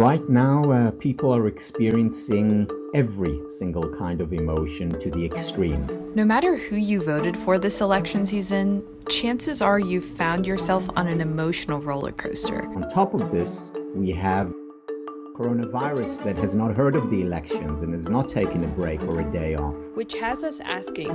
Right now, people are experiencing every single kind of emotion to the extreme. No matter who you voted for this election season, chances are you've found yourself on an emotional roller coaster. On top of this, we have coronavirus that has not heard of the elections and has not taken a break or a day off. Which has us asking,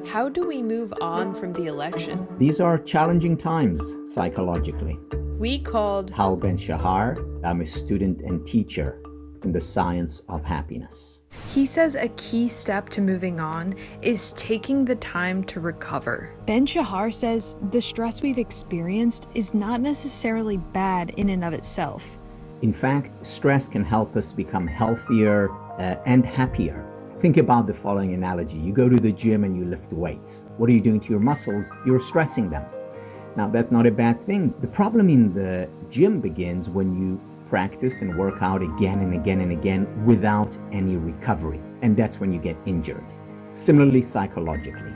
how do we move on from the election? These are challenging times psychologically. We called Tal Ben Shahar. I'm a student and teacher in the science of happiness. He says a key step to moving on is taking the time to recover. Ben Shahar says the stress we've experienced is not necessarily bad in and of itself. In fact, stress can help us become healthier and happier. Think about the following analogy. You go to the gym and you lift weights. What are you doing to your muscles? You're stressing them. Now, that's not a bad thing. The problem in the gym begins when you practice and work out again and again and again without any recovery. And that's when you get injured. Similarly, psychologically.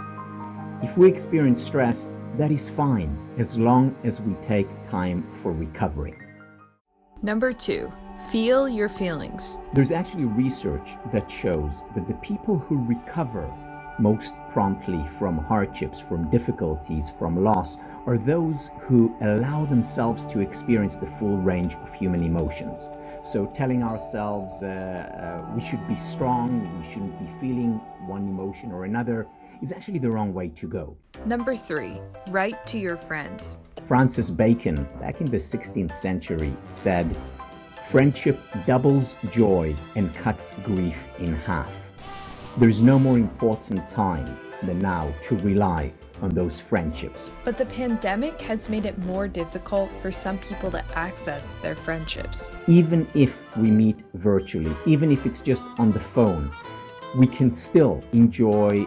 If we experience stress, that is fine as long as we take time for recovery. Number 2, feel your feelings. There's actually research that shows that the people who recover most promptly from hardships, from difficulties, from loss, are those who allow themselves to experience the full range of human emotions. So telling ourselves we should be strong, we shouldn't be feeling one emotion or another is actually the wrong way to go. Number 3, write to your friends. Francis Bacon, back in the 16th century, said, "Friendship doubles joy and cuts grief in half." There's no more important time than now to rely on those friendships. But the pandemic has made it more difficult for some people to access their friendships. Even if we meet virtually, even if it's just on the phone, we can still enjoy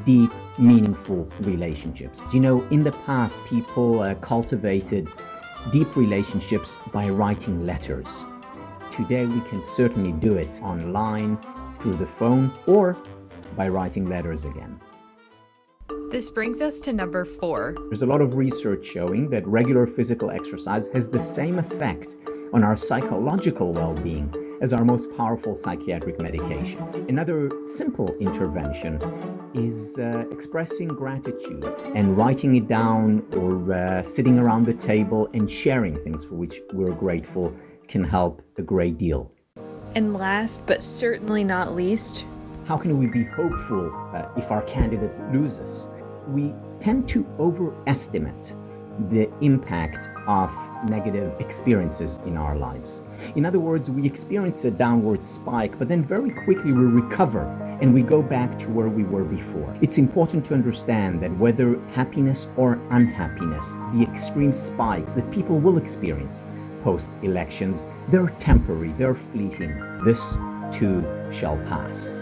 deep, meaningful relationships. You know, in the past, people cultivated deep relationships by writing letters. Today, we can certainly do it online, through the phone, or by writing letters again. This brings us to number 4. There's a lot of research showing that regular physical exercise has the same effect on our psychological well-being as our most powerful psychiatric medication. Another simple intervention is expressing gratitude and writing it down, or sitting around the table and sharing things for which we're grateful can help a great deal. And last but certainly not least, how can we be hopeful if our candidate loses? We tend to overestimate the impact of negative experiences in our lives. In other words, we experience a downward spike, but then very quickly we recover and we go back to where we were before. It's important to understand that whether happiness or unhappiness, the extreme spikes that people will experience post-elections, they're temporary, they're fleeting. This too shall pass.